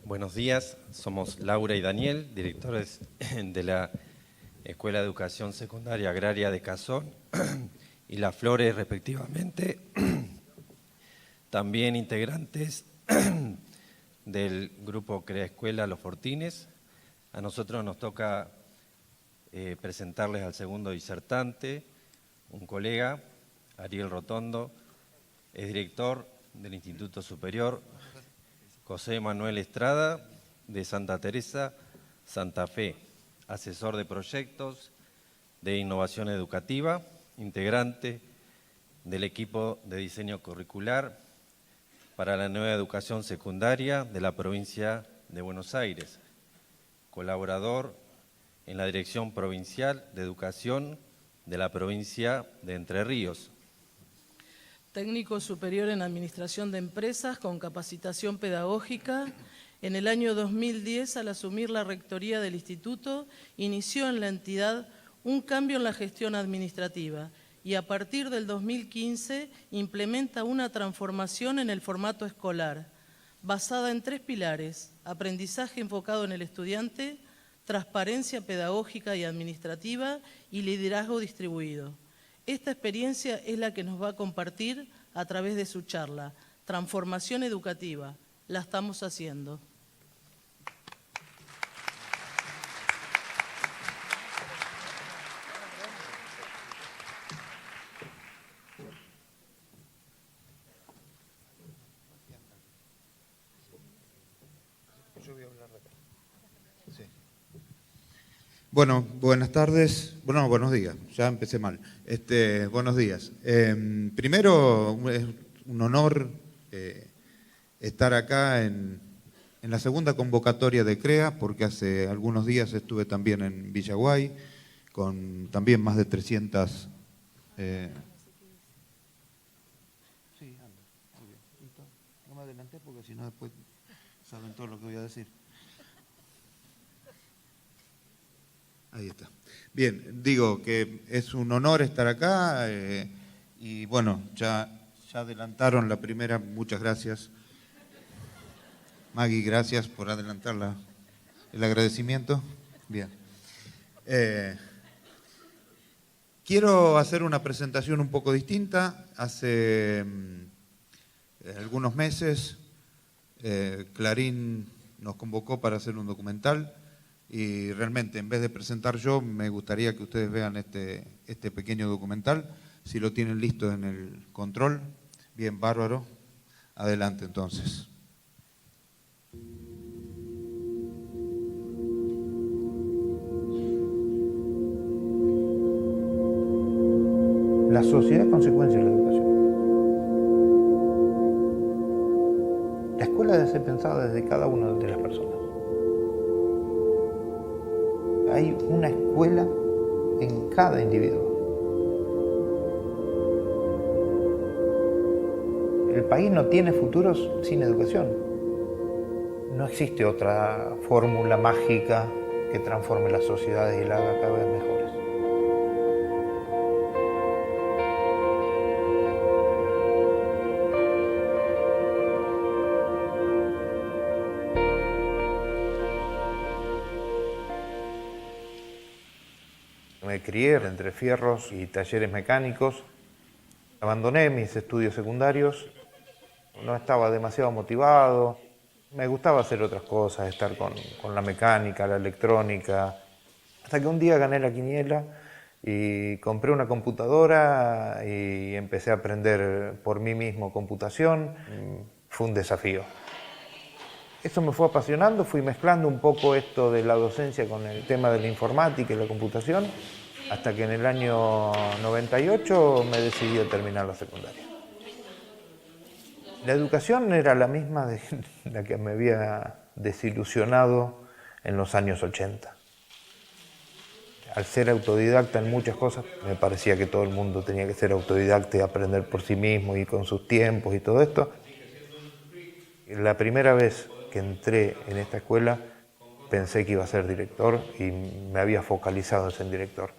Buenos días, somos Laura y Daniel, directores de la Escuela de Educación Secundaria Agraria de Cazón y Las Flores, respectivamente. También integrantes del grupo Crea Escuela Los Fortines. A nosotros nos toca presentarles al segundo disertante, un colega, Ariel Rotondo, es director del Instituto Superior José Manuel Estrada, de Santa Teresa, Santa Fe, asesor de proyectos de innovación educativa, integrante del equipo de diseño curricular para la nueva educación secundaria de la provincia de Buenos Aires, colaborador en la Dirección Provincial de Educación de la provincia de Entre Ríos. Técnico superior en Administración de Empresas con capacitación pedagógica. En el año 2010, al asumir la rectoría del instituto, inició en la entidad un cambio en la gestión administrativa y a partir del 2015 implementa una transformación en el formato escolar, basada en 3 pilares: aprendizaje enfocado en el estudiante, transparencia pedagógica y administrativa y liderazgo distribuido. Esta experiencia es la que nos va a compartir a través de su charla, Transformación Educativa. La estamos haciendo. Yo voy a hablar de acá. Sí. Bueno, buenas tardes. Bueno, buenos días. Ya empecé mal. Buenos días. Primero, es un honor estar acá en la segunda convocatoria de CREA, porque hace algunos días estuve también en Villaguay, con también más de 300... Sí, anda, muy bien. No me adelanté porque si no después saben todo lo que voy a decir. Ahí está. Bien, digo que es un honor estar acá y bueno, ya adelantaron la primera, muchas gracias. Maggie, gracias por adelantar el agradecimiento. Bien. Quiero hacer una presentación un poco distinta. Hace algunos meses Clarín nos convocó para hacer un documental y realmente en vez de presentar yo me gustaría que ustedes vean este pequeño documental, si lo tienen listo en el control. Bien, bárbaro. Adelante entonces. La sociedad es consecuencia de la educación. La escuela debe ser pensada desde cada una de las personas. Hay una escuela en cada individuo. El país no tiene futuros sin educación. No existe otra fórmula mágica que transforme las sociedades y las haga cada vez mejores. Me crié entre fierros y talleres mecánicos. Abandoné mis estudios secundarios. No estaba demasiado motivado. Me gustaba hacer otras cosas, estar con la mecánica, la electrónica. Hasta que un día gané la quiniela y compré una computadora y empecé a aprender por mí mismo computación. Fue un desafío. Eso me fue apasionando, fui mezclando un poco esto de la docencia con el tema de la informática y la computación, hasta que en el año 98 me decidí a terminar la secundaria. La educación era la misma de la que me había desilusionado en los años 80. Al ser autodidacta en muchas cosas, me parecía que todo el mundo tenía que ser autodidacta y aprender por sí mismo y con sus tiempos y todo esto. La primera vez que entré en esta escuela pensé que iba a ser director y me había focalizado en ser director.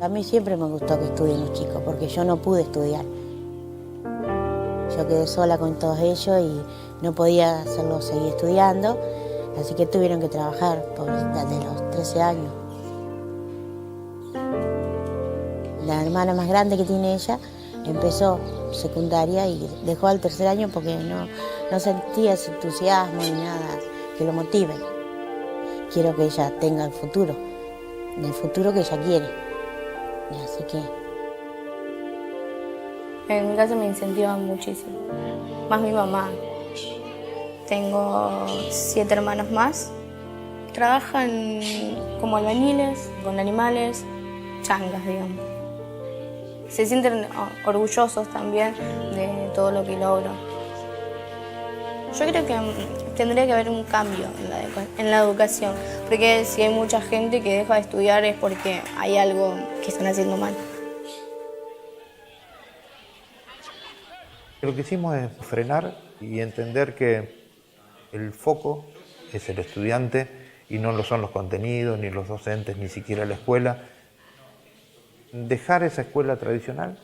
A mí siempre me gustó que estudien los chicos, porque yo no pude estudiar. Yo quedé sola con todos ellos y no podía hacerlos seguir estudiando, así que tuvieron que trabajar desde los 13 años. La hermana más grande que tiene ella empezó secundaria y dejó al tercer año porque no sentía ese entusiasmo ni nada que lo motive. Quiero que ella tenga el futuro que ella quiere. Así que... En mi casa me incentivan muchísimo, más mi mamá. Tengo 7 hermanos más. Trabajan como albañiles, con animales, changas, digamos. Se sienten orgullosos también de todo lo que logro. Yo creo que tendría que haber un cambio en la educación, porque si hay mucha gente que deja de estudiar es porque hay algo que están haciendo mal. Lo que hicimos es frenar y entender que el foco es el estudiante y no lo son los contenidos, ni los docentes, ni siquiera la escuela. Dejar esa escuela tradicional,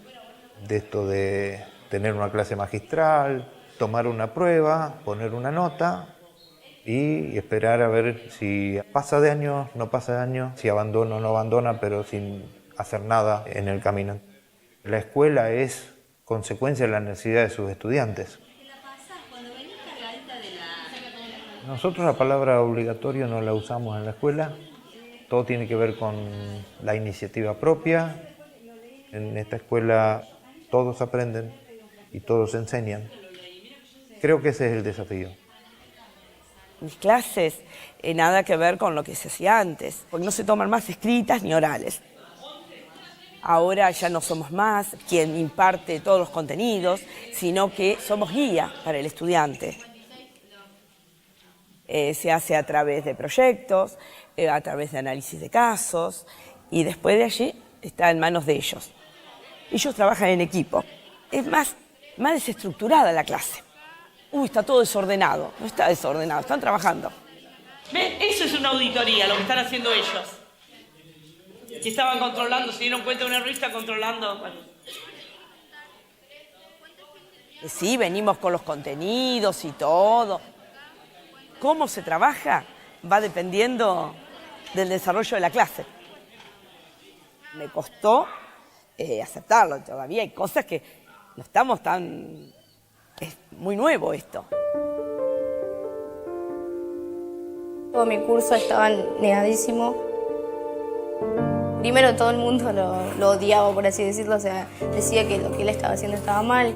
de esto de tener una clase magistral, tomar una prueba, poner una nota y esperar a ver si pasa de año, no pasa de año, si abandona o no abandona, pero sin hacer nada en el camino. La escuela es consecuencia de la necesidad de sus estudiantes. Nosotros la palabra obligatorio no la usamos en la escuela, todo tiene que ver con la iniciativa propia. En esta escuela todos aprenden y todos enseñan. Creo que ese es el desafío. Mis clases, nada que ver con lo que se hacía antes, porque no se toman más escritas ni orales. Ahora ya no somos más quien imparte todos los contenidos, sino que somos guía para el estudiante. Se hace a través de proyectos, a través de análisis de casos, y después de allí está en manos de ellos. Ellos trabajan en equipo. Es más desestructurada la clase. Está todo desordenado. No está desordenado, están trabajando. ¿Ves? Eso es una auditoría, lo que están haciendo ellos. Si estaban controlando, se dieron cuenta de un error y está controlando. Bueno. Sí, venimos con los contenidos y todo. Cómo se trabaja va dependiendo del desarrollo de la clase. Me costó aceptarlo, todavía hay cosas que no estamos tan... Es muy nuevo esto. Todo mi curso estaba negadísimo. Primero todo el mundo lo odiaba, por así decirlo, o sea, decía que lo que él estaba haciendo estaba mal.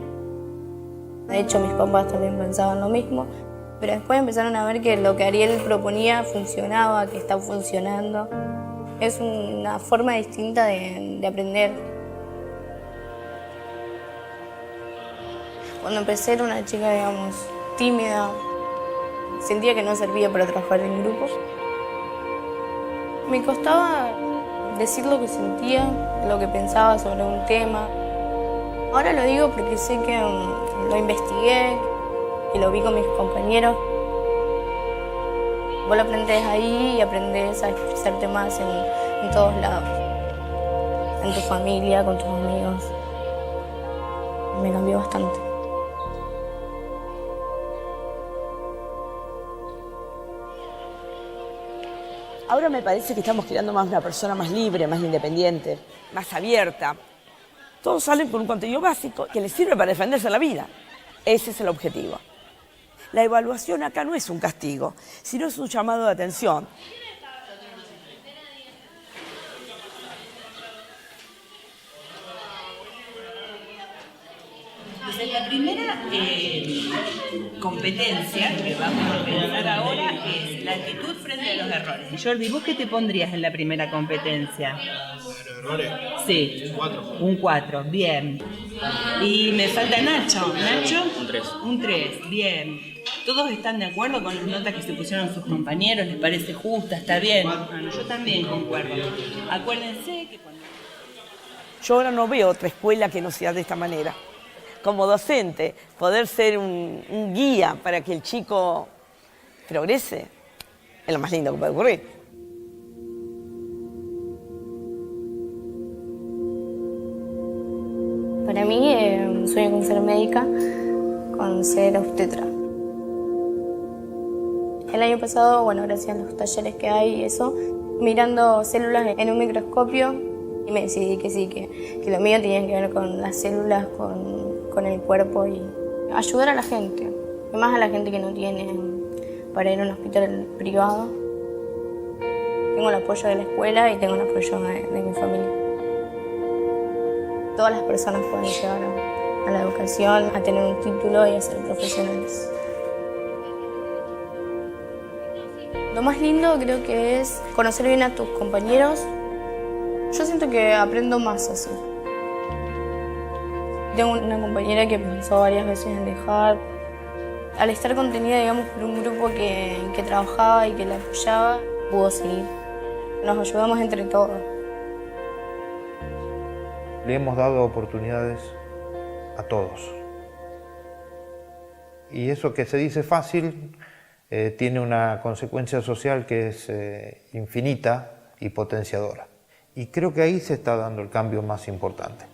De hecho, mis papás también pensaban lo mismo, pero después empezaron a ver que lo que Ariel proponía funcionaba, que está funcionando. Es una forma distinta de aprender. Cuando empecé era una chica, digamos, tímida, sentía que no servía para trabajar en grupo. Me costaba decir lo que sentía, lo que pensaba sobre un tema. Ahora lo digo porque sé que lo investigué y lo vi con mis compañeros. Vos lo aprendés ahí y aprendés a expresarte más en todos lados. En tu familia, con tus amigos. Me cambió bastante. Ahora me parece que estamos creando más una persona más libre, más independiente, más abierta. Todos salen con un contenido básico que les sirve para defenderse la vida. Ese es el objetivo. La evaluación acá no es un castigo, sino es un llamado de atención. Entonces, la primera competencia que vamos a pensar ahora es la actitud frente a los errores. Jordi, ¿vos qué te pondrías en la primera competencia? ¿Errores? Sí. Un 4. Un 4, bien. Y me falta Nacho. ¿Nacho? Un 3. Un 3, bien. ¿Todos están de acuerdo con las notas que se pusieron sus compañeros? ¿Les parece justa? ¿Está bien? Bueno, yo también concuerdo. Acuérdense que cuando... Yo ahora no veo otra escuela que no sea de esta manera. Como docente, poder ser un guía para que el chico progrese es lo más lindo que puede ocurrir. Para mí, sueño con ser médica, con ser obstetra. El año pasado, bueno, gracias a los talleres que hay y eso, mirando células en un microscopio, y me decidí que sí, que lo mío tenía que ver con las células, con el cuerpo y ayudar a la gente, y más a la gente que no tiene para ir a un hospital privado. Tengo el apoyo de la escuela y tengo el apoyo de mi familia. Todas las personas pueden llegar a la educación, a tener un título y a ser profesionales. Lo más lindo creo que es conocer bien a tus compañeros. Yo siento que aprendo más así. Tengo una compañera que pensó varias veces en dejar. Al estar contenida, digamos, por un grupo que trabajaba y que la apoyaba, pudo seguir. Nos ayudamos entre todos. Le hemos dado oportunidades a todos. Y eso que se dice fácil tiene una consecuencia social que es infinita y potenciadora. Y creo que ahí se está dando el cambio más importante.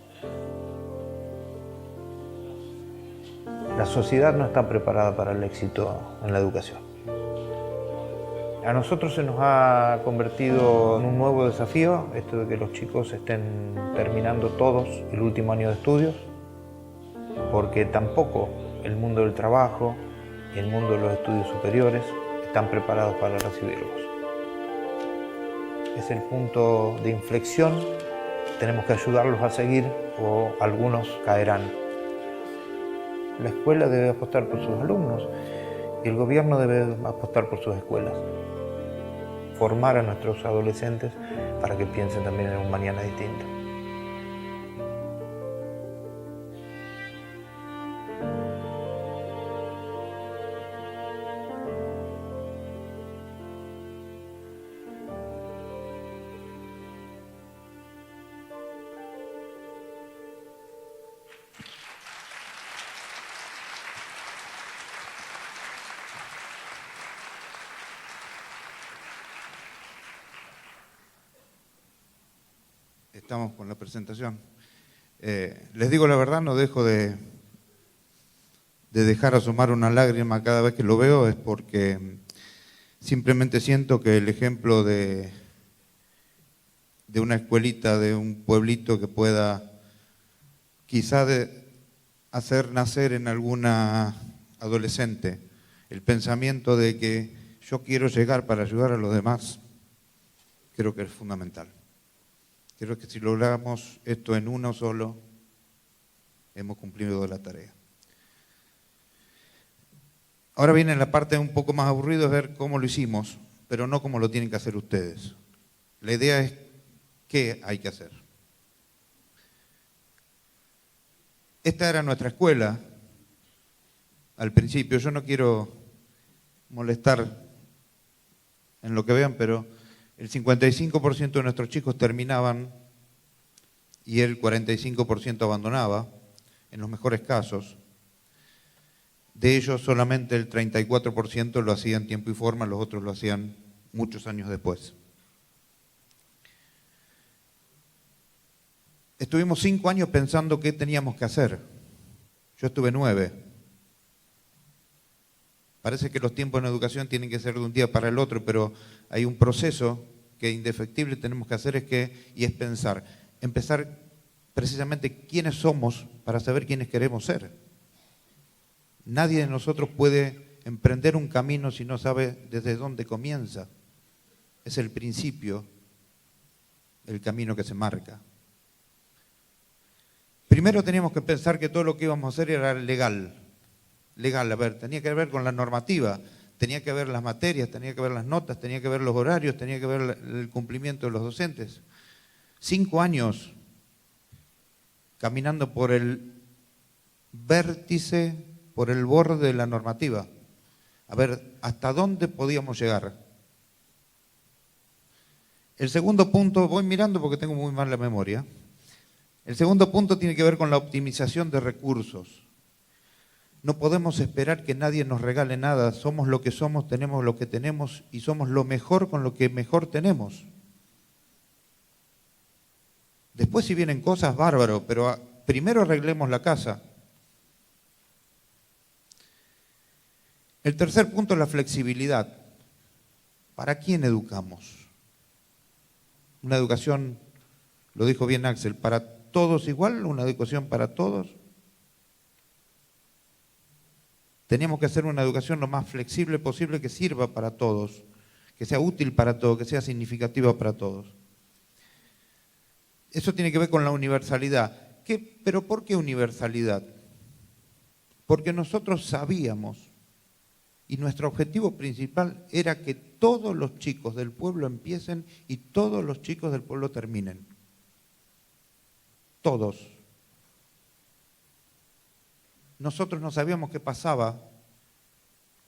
La sociedad no está preparada para el éxito en la educación. A nosotros se nos ha convertido en un nuevo desafío esto de que los chicos estén terminando todos el último año de estudios, porque tampoco el mundo del trabajo y el mundo de los estudios superiores están preparados para recibirlos. Es el punto de inflexión, tenemos que ayudarlos a seguir o algunos caerán. La escuela debe apostar por sus alumnos y el gobierno debe apostar por sus escuelas. Formar a nuestros adolescentes para que piensen también en un mañana distinto. Estamos con la presentación. Les digo la verdad, no dejo de dejar asomar una lágrima cada vez que lo veo, es porque simplemente siento que el ejemplo de una escuelita, de un pueblito que pueda quizá hacer nacer en alguna adolescente el pensamiento de que yo quiero llegar para ayudar a los demás, creo que es fundamental. Creo que si logramos esto en uno solo, hemos cumplido la tarea. Ahora viene la parte un poco más aburrida, es ver cómo lo hicimos, pero no cómo lo tienen que hacer ustedes. La idea es qué hay que hacer. Esta era nuestra escuela al principio. Yo no quiero molestar en lo que vean, pero el 55% de nuestros chicos terminaban y el 45% abandonaba, en los mejores casos. De ellos solamente el 34% lo hacían en tiempo y forma, los otros lo hacían muchos años después. Estuvimos 5 años pensando qué teníamos que hacer. Yo estuve 9. Parece que los tiempos en educación tienen que ser de un día para el otro, pero hay un proceso que indefectible tenemos que hacer y es pensar. Empezar precisamente quiénes somos para saber quiénes queremos ser. Nadie de nosotros puede emprender un camino si no sabe desde dónde comienza. Es el principio, el camino que se marca. Primero teníamos que pensar que todo lo que íbamos a hacer era legal. Legal, a ver, tenía que ver con la normativa, tenía que ver las materias, tenía que ver las notas, tenía que ver los horarios, tenía que ver el cumplimiento de los docentes. 5 años caminando por el vértice, por el borde de la normativa. A ver, ¿hasta dónde podíamos llegar? El segundo punto, voy mirando porque tengo muy mala memoria. El segundo punto tiene que ver con la optimización de recursos. No podemos esperar que nadie nos regale nada. Somos lo que somos, tenemos lo que tenemos y somos lo mejor con lo que mejor tenemos. Después si vienen cosas, bárbaro, pero primero arreglemos la casa. El tercer punto es la flexibilidad. ¿Para quién educamos? Una educación, lo dijo bien Axel, ¿para todos igual? ¿Una educación para todos? Teníamos que hacer una educación lo más flexible posible que sirva para todos, que sea útil para todos, que sea significativa para todos. Eso tiene que ver con la universalidad. ¿Pero por qué universalidad? Porque nosotros sabíamos, y nuestro objetivo principal era que todos los chicos del pueblo empiecen y todos los chicos del pueblo terminen. Todos. Nosotros no sabíamos qué pasaba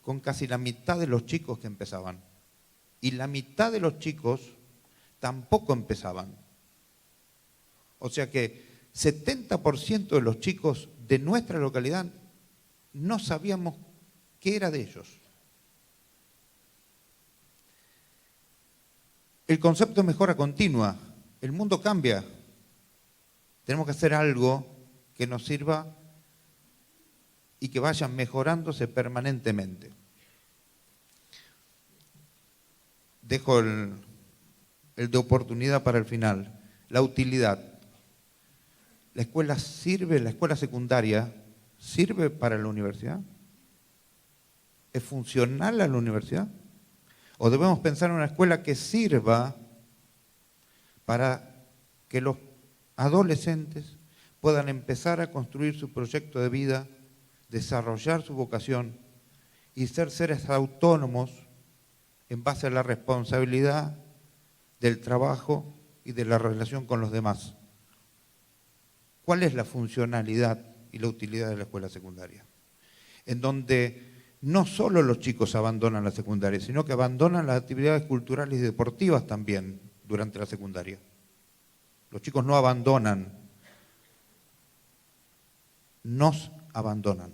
con casi la mitad de los chicos que empezaban. Y la mitad de los chicos tampoco empezaban. O sea que 70% de los chicos de nuestra localidad no sabíamos qué era de ellos. El concepto de mejora continua. El mundo cambia. Tenemos que hacer algo que nos sirva y que vaya mejorándose permanentemente. Dejo el de oportunidad para el final. La utilidad. ¿La escuela sirve, la escuela secundaria, sirve para la universidad? ¿Es funcional a la universidad? ¿O debemos pensar en una escuela que sirva para que los adolescentes puedan empezar a construir su proyecto de vida, desarrollar su vocación y ser seres autónomos en base a la responsabilidad del trabajo y de la relación con los demás? ¿Cuál es la funcionalidad y la utilidad de la escuela secundaria? En donde no solo los chicos abandonan la secundaria, sino que abandonan las actividades culturales y deportivas también durante la secundaria. Los chicos no abandonan, nos abandonan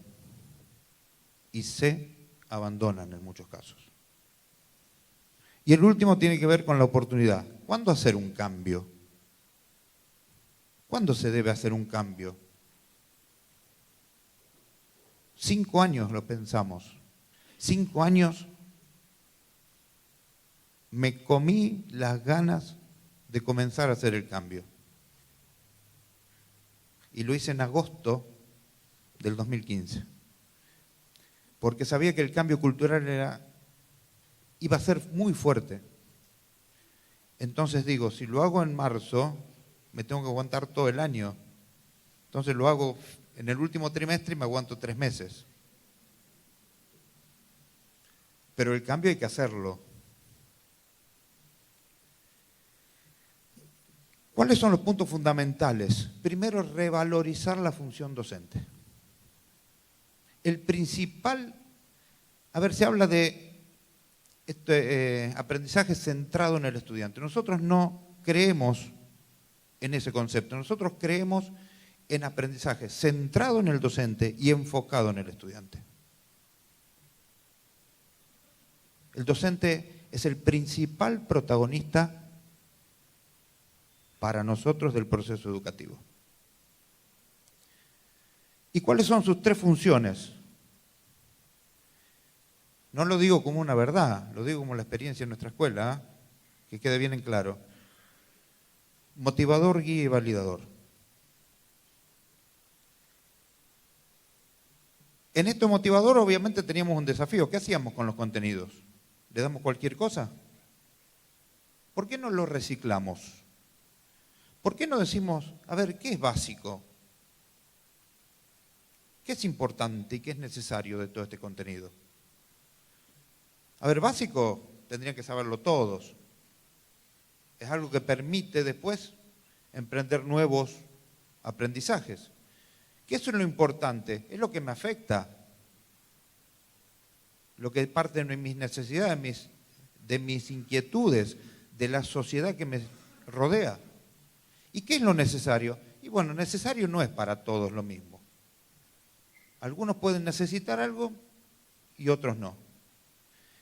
y se abandonan en muchos casos. Y el último tiene que ver con la oportunidad. ¿Cuándo hacer un cambio? ¿Cuándo se debe hacer un cambio? 5 años lo pensamos. 5 años me comí las ganas de comenzar a hacer el cambio. Y lo hice en agosto del 2015. Porque sabía que el cambio cultural iba a ser muy fuerte. Entonces digo, si lo hago en marzo, me tengo que aguantar todo el año. Entonces lo hago en el último trimestre y me aguanto 3 meses. Pero el cambio hay que hacerlo. ¿Cuáles son los puntos fundamentales? Primero, revalorizar la función docente. El principal, se habla de aprendizaje centrado en el estudiante. Nosotros no creemos en ese concepto. Nosotros creemos en aprendizaje centrado en el docente y enfocado en el estudiante. El docente es el principal protagonista para nosotros del proceso educativo. ¿Y cuáles son sus 3 funciones? No lo digo como una verdad, lo digo como la experiencia en nuestra escuela, que quede bien en claro. Motivador, guía y validador. En este motivador obviamente teníamos un desafío. ¿Qué hacíamos con los contenidos? ¿Le damos cualquier cosa? ¿Por qué no lo reciclamos? ¿Por qué no decimos, qué es básico? ¿Qué es importante y qué es necesario de todo este contenido? Básico tendrían que saberlo todos. Es algo que permite después emprender nuevos aprendizajes. ¿Qué es lo importante? Es lo que me afecta. Lo que parte de mis necesidades, de mis inquietudes, de la sociedad que me rodea. ¿Y qué es lo necesario? Y bueno, necesario no es para todos lo mismo. Algunos pueden necesitar algo y otros no.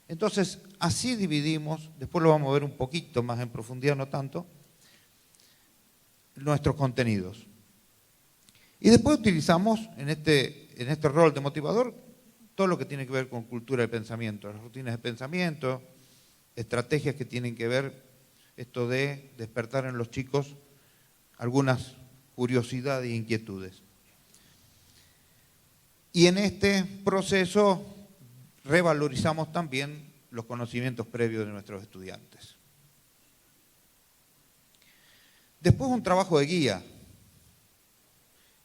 Entonces, así dividimos, después lo vamos a ver un poquito más en profundidad, no tanto, nuestros contenidos. Y después utilizamos en este rol de motivador todo lo que tiene que ver con cultura de pensamiento, las rutinas de pensamiento, estrategias que tienen que ver esto de despertar en los chicos algunas curiosidades e inquietudes. Y en este proceso revalorizamos también los conocimientos previos de nuestros estudiantes. Después un trabajo de guía.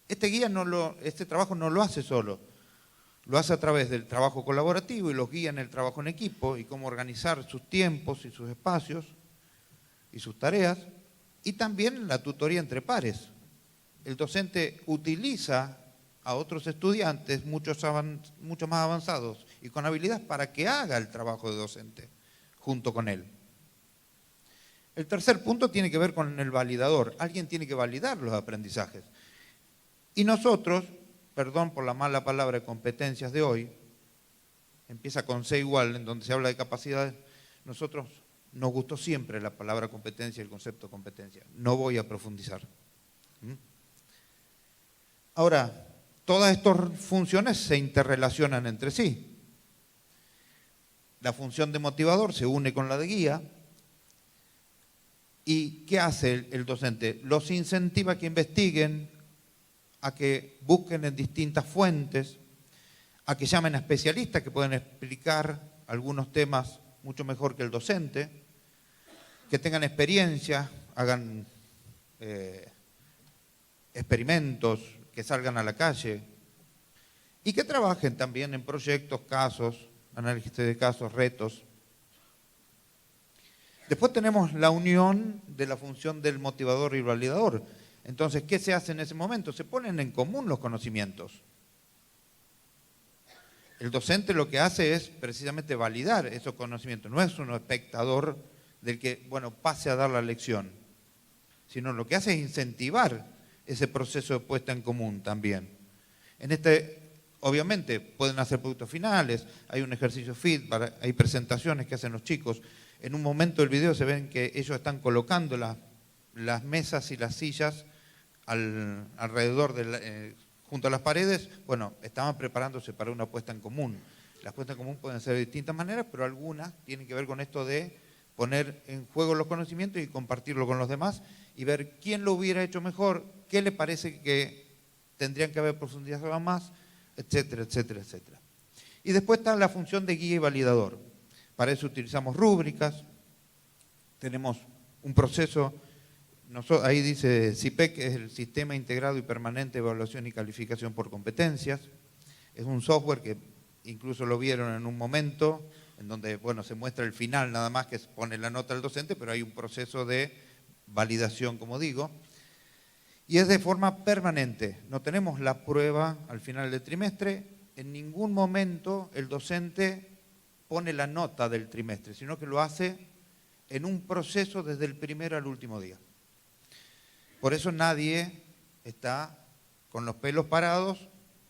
Este trabajo no lo hace solo, lo hace a través del trabajo colaborativo y los guía en el trabajo en equipo y cómo organizar sus tiempos y sus espacios y sus tareas, y también la tutoría entre pares. El docente utiliza a otros estudiantes mucho más avanzados y con habilidades para que haga el trabajo de docente junto con él. El tercer punto tiene que ver con el validador. Alguien tiene que validar los aprendizajes. Y nosotros, perdón por la mala palabra de competencias de hoy, empieza con C igual, en donde se habla de capacidades, nosotros nos gustó siempre la palabra competencia y el concepto competencia. No voy a profundizar. Ahora, todas estas funciones se interrelacionan entre sí. La función de motivador se une con la de guía. ¿Y qué hace el docente? Los incentiva a que investiguen, a que busquen en distintas fuentes, a que llamen a especialistas que pueden explicar algunos temas mucho mejor que el docente, que tengan experiencia, hagan experimentos, que salgan a la calle y que trabajen también en proyectos, casos, análisis de casos, retos. Después tenemos la unión de la función del motivador y validador. Entonces, ¿qué se hace en ese momento? Se ponen en común los conocimientos. El docente lo que hace es precisamente validar esos conocimientos. No es un espectador del que, bueno, pase a dar la lección, sino lo que hace es incentivar ese proceso de puesta en común también. Obviamente, pueden hacer productos finales, hay un ejercicio feedback, hay presentaciones que hacen los chicos. En un momento del video se ven que ellos están colocando las mesas y las sillas alrededor junto a las paredes. Bueno, estaban preparándose para una puesta en común. Las puestas en común pueden ser de distintas maneras, pero algunas tienen que ver con esto de poner en juego los conocimientos y compartirlo con los demás y ver quién lo hubiera hecho mejor, qué le parece que tendrían que haber profundizado más, etcétera, etcétera, etcétera. Y después está la función de guía y validador. Para eso utilizamos rúbricas, tenemos un proceso, ahí dice CIPEC, es el Sistema Integrado y Permanente de Evaluación y Calificación por Competencias. Es un software que incluso lo vieron en un momento, en donde, bueno, se muestra el final nada más, que pone la nota al docente, pero hay un proceso de validación, como digo, y es de forma permanente. No tenemos la prueba al final del trimestre, en ningún momento el docente pone la nota del trimestre, sino que lo hace en un proceso desde el primero al último día. Por eso nadie está con los pelos parados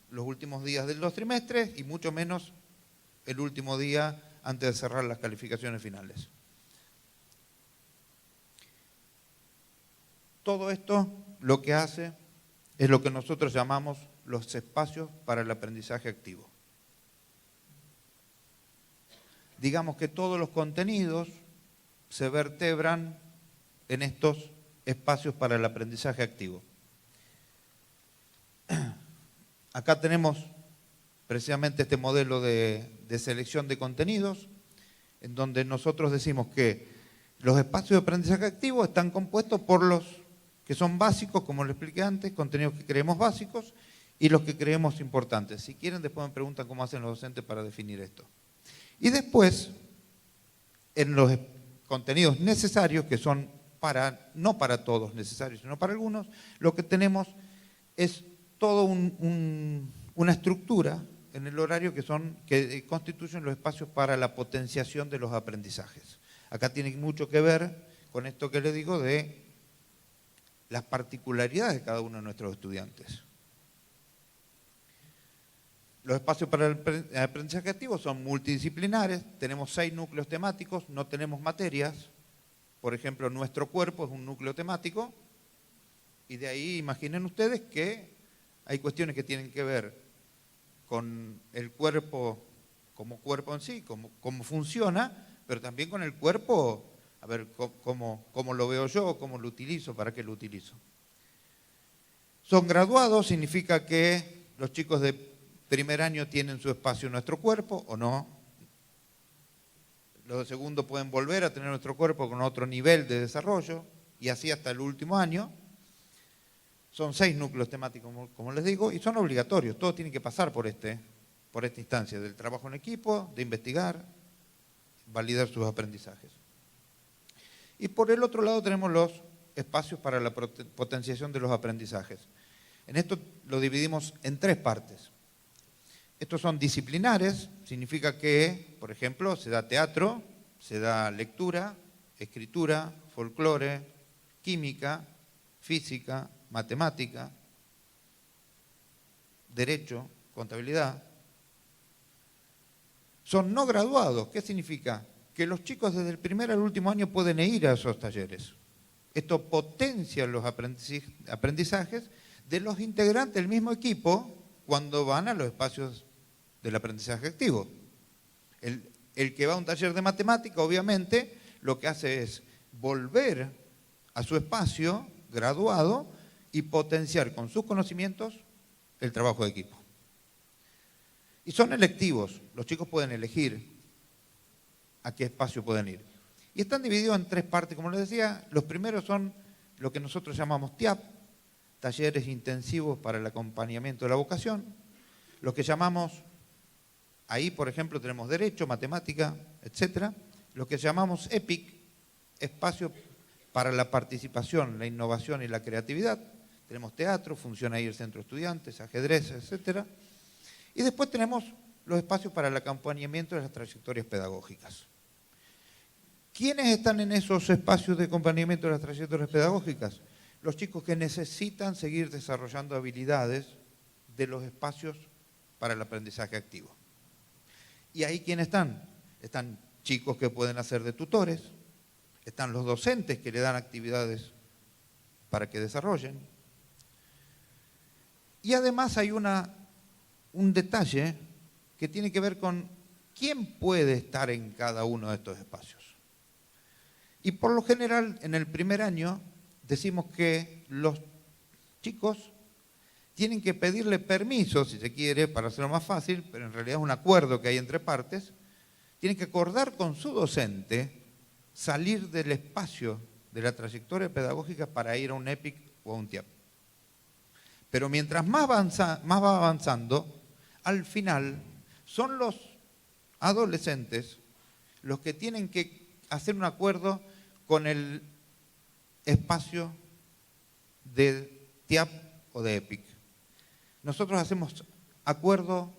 los últimos días de los trimestres y mucho menos el último día antes de cerrar las calificaciones finales. Todo esto lo que hace es lo que nosotros llamamos los espacios para el aprendizaje activo. Digamos que todos los contenidos se vertebran en estos espacios para el aprendizaje activo. Acá tenemos precisamente este modelo de selección de contenidos, en donde nosotros decimos que los espacios de aprendizaje activo están compuestos por los que son básicos, como lo expliqué antes, contenidos que creemos básicos, y los que creemos importantes. Si quieren, después me preguntan cómo hacen los docentes para definir esto. Y después, en los contenidos necesarios, que son no para todos necesarios, sino para algunos, lo que tenemos es toda una estructura en el horario que constituyen los espacios para la potenciación de los aprendizajes. Acá tiene mucho que ver con esto que les digo de las particularidades de cada uno de nuestros estudiantes. Los espacios para el aprendizaje activo son multidisciplinares, tenemos 6 núcleos temáticos, no tenemos materias. Por ejemplo, nuestro cuerpo es un núcleo temático y de ahí imaginen ustedes que hay cuestiones que tienen que ver con el cuerpo como cuerpo en sí, cómo funciona, pero también con el cuerpo, a ver cómo lo veo yo, cómo lo utilizo, para qué lo utilizo. Son graduados, significa que los chicos de primer año tienen su espacio en nuestro cuerpo o no. Los de segundo pueden volver a tener nuestro cuerpo con otro nivel de desarrollo y así hasta el último año. Son 6 núcleos temáticos, como les digo, y son obligatorios. Todos tienen que pasar por esta instancia del trabajo en equipo, de investigar, validar sus aprendizajes. Y por el otro lado tenemos los espacios para la potenciación de los aprendizajes. En esto lo dividimos en 3 partes. Estos son disciplinares, significa que, por ejemplo, se da teatro, se da lectura, escritura, folclore, química, física, matemática, derecho, contabilidad. Son no graduados. ¿Qué significa? Que los chicos desde el primer al último año pueden ir a esos talleres. Esto potencia los aprendizajes de los integrantes del mismo equipo cuando van a los espacios del aprendizaje activo. El que va a un taller de matemática, obviamente, lo que hace es volver a su espacio graduado y potenciar con sus conocimientos el trabajo de equipo. Y son electivos, los chicos pueden elegir a qué espacio pueden ir. Y están divididos en 3 partes, como les decía. Los primeros son lo que nosotros llamamos TIAP, talleres intensivos para el acompañamiento de la vocación. Los que llamamos, ahí por ejemplo tenemos derecho, matemática, etc. Lo que llamamos EPIC, espacio para la participación, la innovación y la creatividad. Tenemos teatro, funciona ahí el centro de estudiantes, ajedrez, etc. Y después tenemos los espacios para el acompañamiento de las trayectorias pedagógicas. ¿Quiénes están en esos espacios de acompañamiento de las trayectorias pedagógicas? Los chicos que necesitan seguir desarrollando habilidades de los espacios para el aprendizaje activo. ¿Y ahí quiénes están? Están chicos que pueden hacer de tutores, están los docentes que le dan actividades para que desarrollen. Y además hay un detalle que tiene que ver con quién puede estar en cada uno de estos espacios. Y por lo general, en el primer año, decimos que los chicos tienen que pedirle permiso, si se quiere, para hacerlo más fácil, pero en realidad es un acuerdo que hay entre partes, tienen que acordar con su docente salir del espacio de la trayectoria pedagógica para ir a un EPIC o a un TIAP. Pero mientras más va avanzando, al final son los adolescentes los que tienen que hacer un acuerdo con el espacio de TIAP o de EPIC. Nosotros hacemos acuerdo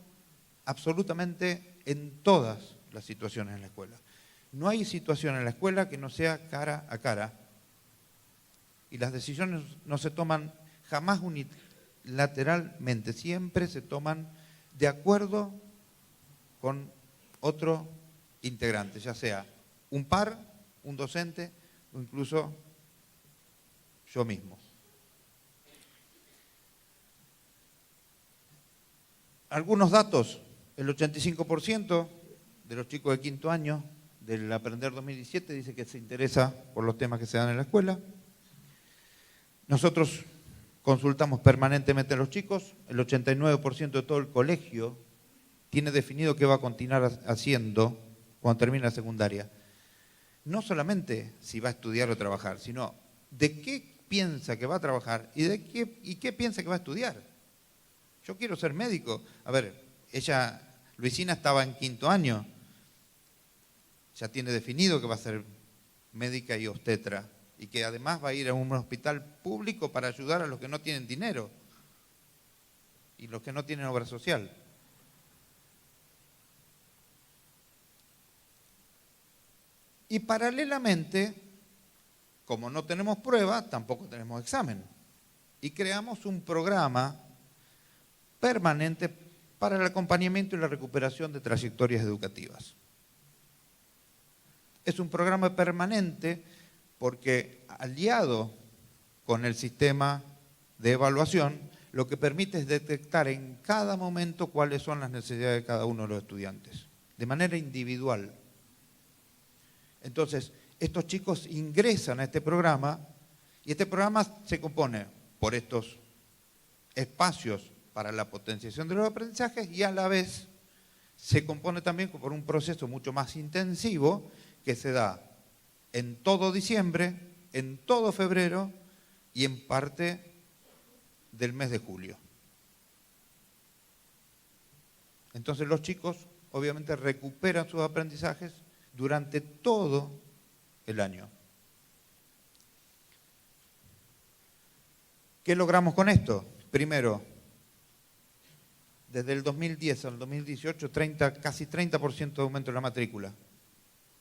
absolutamente en todas las situaciones en la escuela. No hay situación en la escuela que no sea cara a cara. Y las decisiones no se toman jamás unilateralmente, siempre se toman de acuerdo con otro integrante, ya sea un par, un docente o incluso yo mismo. Algunos datos: el 85% de los chicos de quinto año del Aprender 2017 dice que se interesa por los temas que se dan en la escuela. Nosotros consultamos permanentemente a los chicos, el 89% de todo el colegio tiene definido qué va a continuar haciendo cuando termine la secundaria. No solamente si va a estudiar o trabajar, sino de qué piensa que va a trabajar y qué piensa que va a estudiar. Yo quiero ser médico. A ver, Luisina estaba en quinto año, ya tiene definido que va a ser médica y obstetra y que además va a ir a un hospital público para ayudar a los que no tienen dinero y los que no tienen obra social. Y paralelamente, como no tenemos prueba, tampoco tenemos examen. Y creamos un programa permanente para el acompañamiento y la recuperación de trayectorias educativas. Es un programa permanente porque, aliado con el sistema de evaluación, lo que permite es detectar en cada momento cuáles son las necesidades de cada uno de los estudiantes, de manera individual. Entonces, estos chicos ingresan a este programa y este programa se compone por estos espacios para la potenciación de los aprendizajes y a la vez se compone también por un proceso mucho más intensivo que se da en todo diciembre, en todo febrero y en parte del mes de julio. Entonces los chicos obviamente recuperan sus aprendizajes durante todo el año. ¿Qué logramos con esto? Primero, desde el 2010 al 2018, casi 30% de aumento en la matrícula.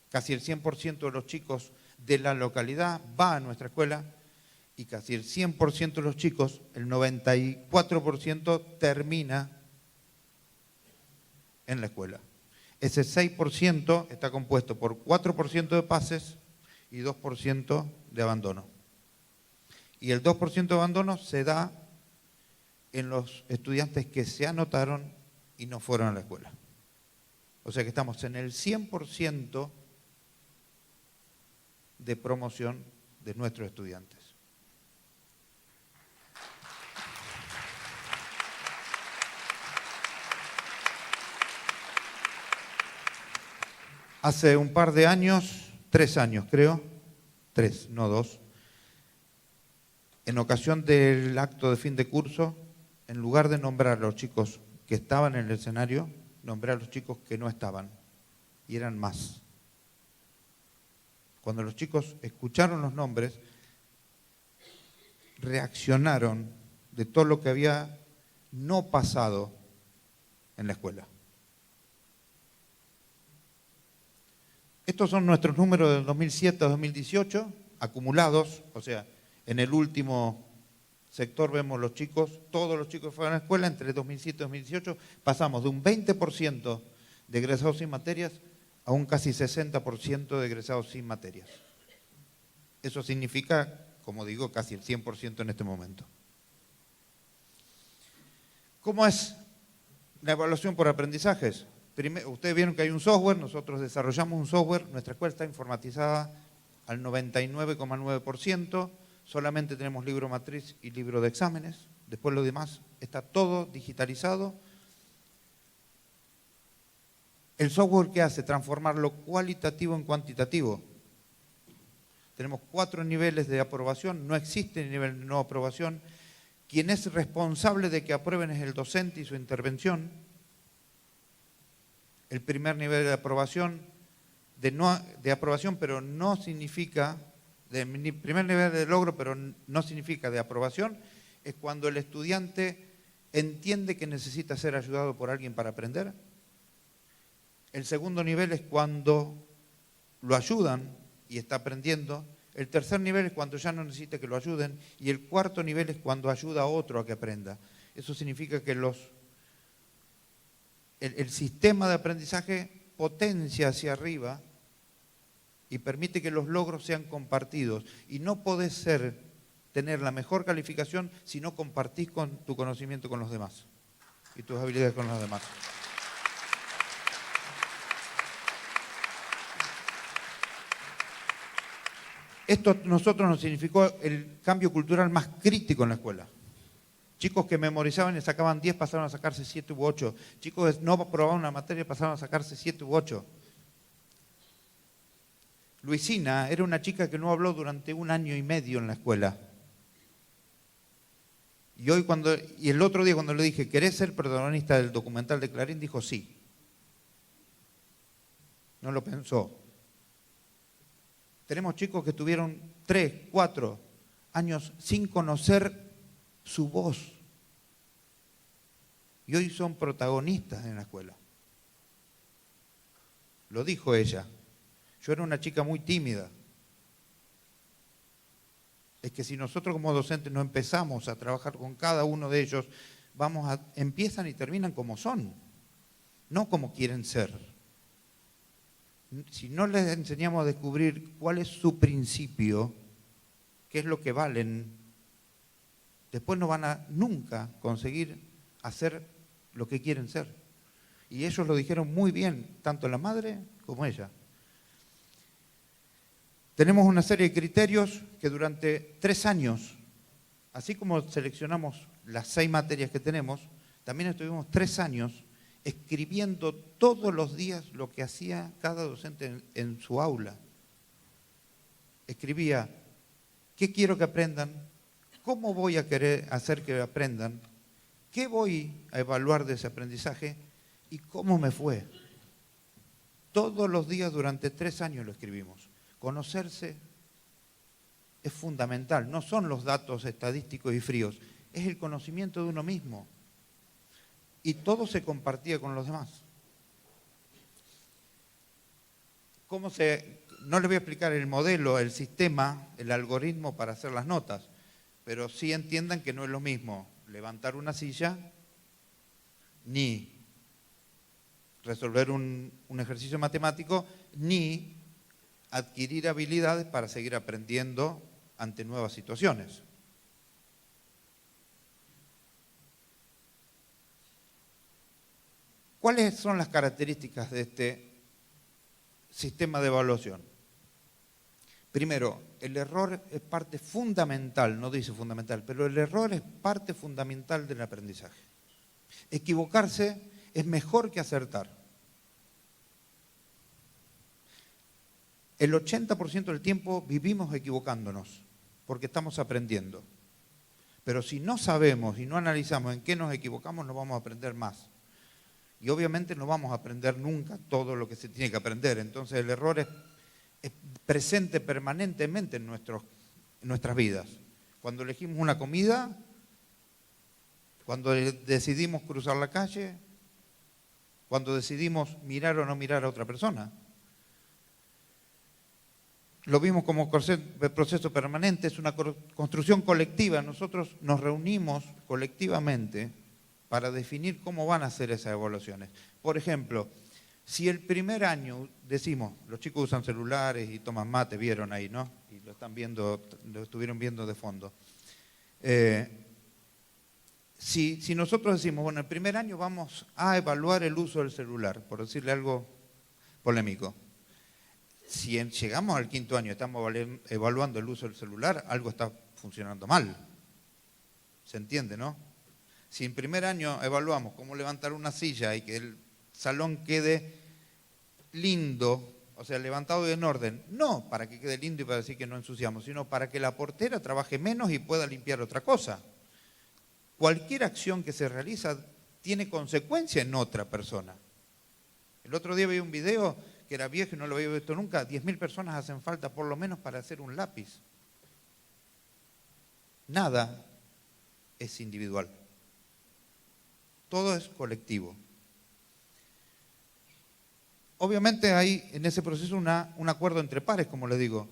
Casi el 100% de los chicos de la localidad va a nuestra escuela y casi el 100% de los chicos, el 94% termina en la escuela. Ese 6% está compuesto por 4% de pases y 2% de abandono. Y el 2% de abandono se da en los estudiantes que se anotaron y no fueron a la escuela. O sea que estamos en el 100% de promoción de nuestros estudiantes. Hace un par de años, 3 años creo, 3, no 2, en ocasión del acto de fin de curso, en lugar de nombrar a los chicos que estaban en el escenario, nombré a los chicos que no estaban, y eran más. Cuando los chicos escucharon los nombres, reaccionaron de todo lo que había no pasado en la escuela. Estos son nuestros números del 2007 a 2018, acumulados, o sea, en el último sector vemos los chicos, todos los chicos que fueron a la escuela, entre 2007 y 2018, pasamos de un 20% de egresados sin materias a un casi 60% de egresados sin materias. Eso significa, como digo, casi el 100% en este momento. ¿Cómo es la evaluación por aprendizajes? Ustedes vieron que hay un software, nosotros desarrollamos un software, nuestra escuela está informatizada al 99,9%, solamente tenemos libro matriz y libro de exámenes, después lo demás está todo digitalizado. El software que hace transformar lo cualitativo en cuantitativo. Tenemos 4 niveles de aprobación, no existe nivel de no aprobación. Quien es responsable de que aprueben es el docente y su intervención. El primer nivel de aprobación, de aprobación, pero no significa, primer nivel de logro, pero no significa de aprobación, es cuando el estudiante entiende que necesita ser ayudado por alguien para aprender. El segundo nivel es cuando lo ayudan y está aprendiendo. El tercer nivel es cuando ya no necesita que lo ayuden. Y el cuarto nivel es cuando ayuda a otro a que aprenda. Eso significa que el sistema de aprendizaje potencia hacia arriba y permite que los logros sean compartidos. Y no podés tener la mejor calificación si no compartís tu conocimiento con los demás y tus habilidades con los demás. Esto a nosotros nos significó el cambio cultural más crítico en la escuela. Chicos que memorizaban y sacaban 10 pasaron a sacarse 7 u 8. Chicos que no aprobaban una materia pasaron a sacarse 7 u 8. Luisina era una chica que no habló durante 1 año y medio en la escuela. Y el otro día cuando le dije, ¿querés ser protagonista del documental de Clarín? Dijo sí. No lo pensó. Tenemos chicos que tuvieron 3, 4 años sin conocer su voz. Y hoy son protagonistas en la escuela. Lo dijo ella. Yo era una chica muy tímida. Es que si nosotros como docentes no empezamos a trabajar con cada uno de ellos, empiezan y terminan como son, no como quieren ser. Si no les enseñamos a descubrir cuál es su principio, qué es lo que valen, después no van a nunca conseguir hacer lo que quieren ser. Y ellos lo dijeron muy bien, tanto la madre como ella. Tenemos una serie de criterios que durante 3 años, así como seleccionamos las 6 materias que tenemos, también estuvimos 3 años escribiendo todos los días lo que hacía cada docente en su aula. Escribía, ¿qué quiero que aprendan? ¿Cómo voy a querer hacer que aprendan? ¿Qué voy a evaluar de ese aprendizaje? ¿Y cómo me fue? Todos los días durante 3 años lo escribimos. Conocerse es fundamental, no son los datos estadísticos y fríos, es el conocimiento de uno mismo. Y todo se compartía con los demás. No les voy a explicar el modelo, el sistema, el algoritmo para hacer las notas, pero sí entiendan que no es lo mismo levantar una silla ni resolver un ejercicio matemático, ni adquirir habilidades para seguir aprendiendo ante nuevas situaciones. ¿Cuáles son las características de este sistema de evaluación? Primero, el error es parte fundamental, no dice fundamental, pero el error es parte fundamental del aprendizaje. Equivocarse es mejor que acertar. El 80% del tiempo vivimos equivocándonos, porque estamos aprendiendo. Pero si no sabemos y no analizamos en qué nos equivocamos, no vamos a aprender más. Y obviamente no vamos a aprender nunca todo lo que se tiene que aprender. Entonces el error es presente permanentemente en nuestras vidas. Cuando elegimos una comida, cuando decidimos cruzar la calle, cuando decidimos mirar o no mirar a otra persona. Lo vimos como proceso permanente, es una construcción colectiva. Nosotros nos reunimos colectivamente para definir cómo van a ser esas evaluaciones. Por ejemplo, si el primer año decimos, los chicos usan celulares y toman mate, vieron ahí, ¿no? Y lo estuvieron viendo de fondo. Si nosotros decimos, bueno, el primer año vamos a evaluar el uso del celular, por decirle algo polémico. Si llegamos al 5º año y estamos evaluando el uso del celular, algo está funcionando mal. ¿Se entiende, no? Si en primer año evaluamos cómo levantar una silla y que el salón quede lindo, o sea, levantado y en orden, no para que quede lindo y para decir que no ensuciamos, sino para que la portera trabaje menos y pueda limpiar otra cosa. Cualquier acción que se realiza tiene consecuencia en otra persona. El otro día vi un video que era viejo y no lo había visto nunca, 10.000 personas hacen falta por lo menos para hacer un lápiz. Nada es individual. Todo es colectivo. Obviamente hay en ese proceso un acuerdo entre pares, como les digo.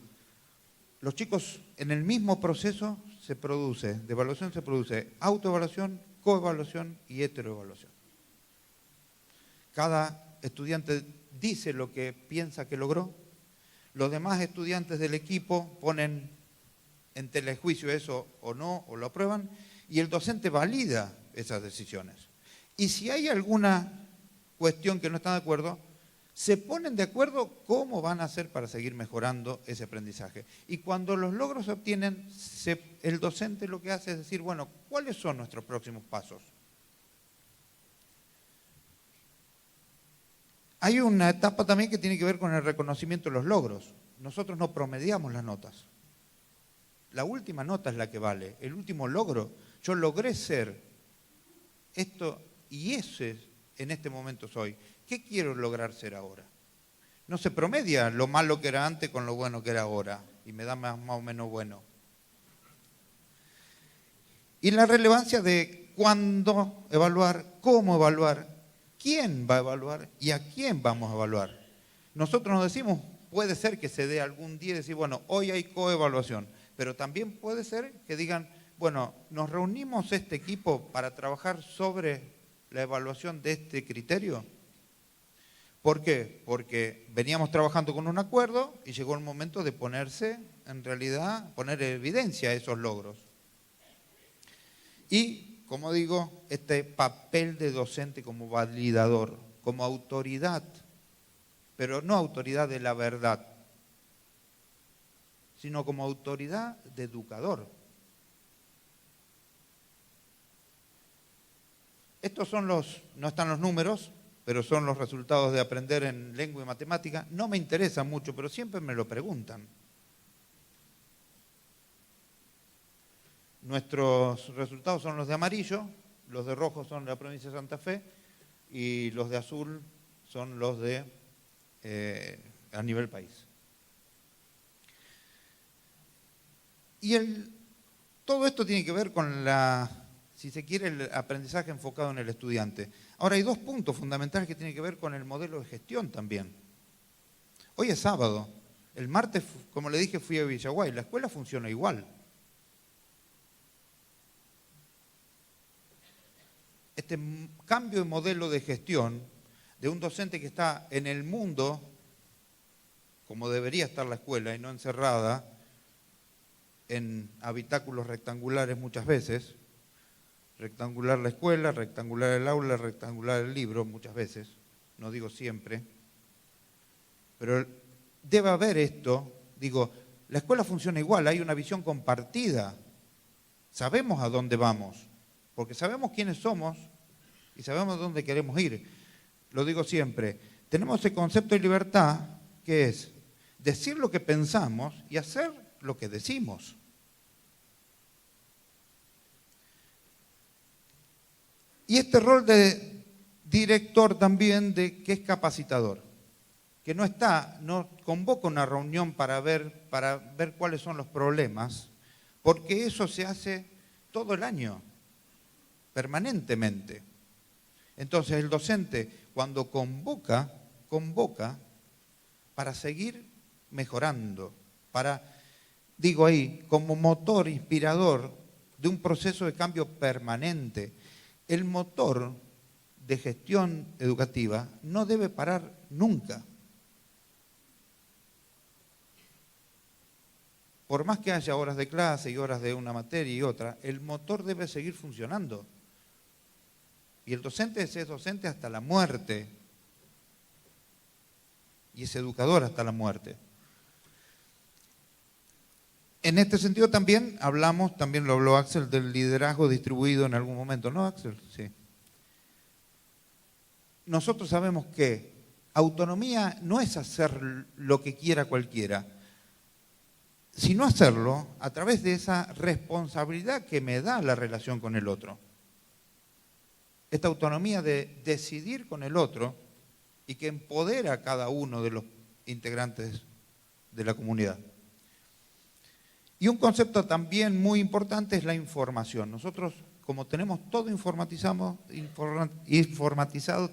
Los chicos en el mismo proceso de evaluación se produce autoevaluación, coevaluación y heteroevaluación. Cada estudiante dice lo que piensa que logró, los demás estudiantes del equipo ponen en telejuicio eso o no, o lo aprueban, y el docente valida esas decisiones. Y si hay alguna cuestión que no están de acuerdo, se ponen de acuerdo cómo van a hacer para seguir mejorando ese aprendizaje. Y cuando los logros se obtienen, el docente lo que hace es decir, bueno, ¿cuáles son nuestros próximos pasos? Hay una etapa también que tiene que ver con el reconocimiento de los logros. Nosotros no promediamos las notas. La última nota es la que vale. El último logro, yo logré ser esto y ese en este momento soy. ¿Qué quiero lograr ser ahora? No se promedia lo malo que era antes con lo bueno que era ahora y me da más o menos bueno. Y la relevancia de cuándo evaluar, cómo evaluar, quién va a evaluar y a quién vamos a evaluar. Nosotros nos decimos, puede ser que se dé algún día y decir, bueno, hoy hay coevaluación, pero también puede ser que digan, bueno, nos reunimos este equipo para trabajar sobre la evaluación de este criterio. ¿Por qué? Porque veníamos trabajando con un acuerdo y llegó el momento de poner en evidencia esos logros. Y, como digo, este papel de docente como validador, como autoridad, pero no autoridad de la verdad, sino como autoridad de educador. Estos son no están los números, pero son los resultados de aprender en lengua y matemática. No me interesa mucho, pero siempre me lo preguntan. Nuestros resultados son los de amarillo, los de rojo son de la provincia de Santa Fe y los de azul son los de a nivel país. Y todo esto tiene que ver con si se quiere, el aprendizaje enfocado en el estudiante. Ahora, hay dos puntos fundamentales que tienen que ver con el modelo de gestión también. Hoy es sábado. El martes, como le dije, fui a Villaguay. La escuela funciona igual. Este cambio de modelo de gestión de un docente que está en el mundo, como debería estar la escuela, y no encerrada en habitáculos rectangulares muchas veces, rectangular la escuela, rectangular el aula, rectangular el libro muchas veces, no digo siempre, pero debe haber esto, digo, la escuela funciona igual, hay una visión compartida, sabemos a dónde vamos, porque sabemos quiénes somos y sabemos dónde queremos ir. Lo digo siempre, tenemos ese concepto de libertad que es decir lo que pensamos y hacer lo que decimos. Y este rol de director también, que es capacitador, que no convoca una reunión para ver cuáles son los problemas, porque eso se hace todo el año, permanentemente. Entonces el docente, cuando convoca para seguir mejorando, digo ahí, como motor inspirador de un proceso de cambio permanente. El motor de gestión educativa no debe parar nunca. Por más que haya horas de clase y horas de una materia y otra, el motor debe seguir funcionando. Y el docente es docente hasta la muerte. Y es educador hasta la muerte. En este sentido también lo habló Axel, del liderazgo distribuido en algún momento, ¿no, Axel? Sí. Nosotros sabemos que autonomía no es hacer lo que quiera cualquiera, sino hacerlo a través de esa responsabilidad que me da la relación con el otro. Esta autonomía de decidir con el otro y que empodera a cada uno de los integrantes de la comunidad. Y un concepto también muy importante es la información. Nosotros, como tenemos todo informatizado,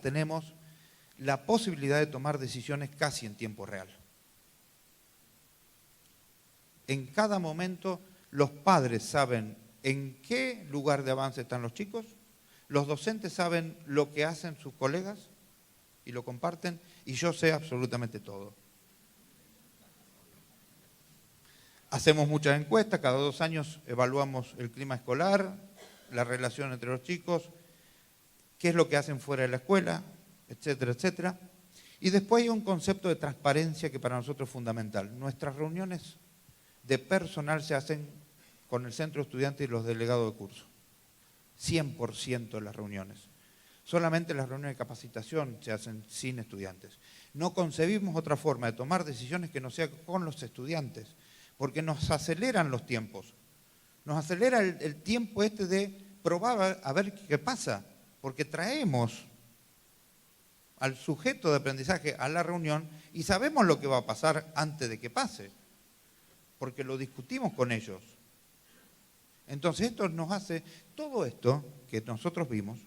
tenemos la posibilidad de tomar decisiones casi en tiempo real. En cada momento los padres saben en qué lugar de avance están los chicos, los docentes saben lo que hacen sus colegas y lo comparten, y yo sé absolutamente todo. Hacemos muchas encuestas, cada 2 años evaluamos el clima escolar, la relación entre los chicos, qué es lo que hacen fuera de la escuela, etcétera, etcétera. Y después hay un concepto de transparencia que para nosotros es fundamental. Nuestras reuniones de personal se hacen con el centro de estudiantes y los delegados de curso. 100% de las reuniones. Solamente las reuniones de capacitación se hacen sin estudiantes. No concebimos otra forma de tomar decisiones que no sea con los estudiantes, porque nos aceleran los tiempos. Nos acelera el tiempo de probar a ver qué pasa, porque traemos al sujeto de aprendizaje a la reunión y sabemos lo que va a pasar antes de que pase, porque lo discutimos con ellos. Entonces todo esto que nosotros vimos,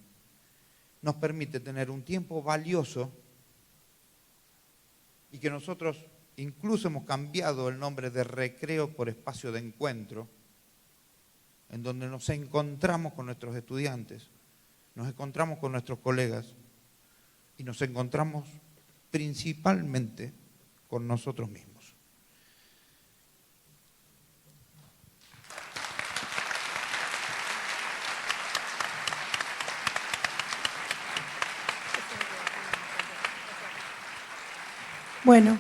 nos permite tener un tiempo valioso y que nosotros incluso hemos cambiado el nombre de recreo por espacio de encuentro, en donde nos encontramos con nuestros estudiantes, nos encontramos con nuestros colegas y nos encontramos principalmente con nosotros mismos. Bueno,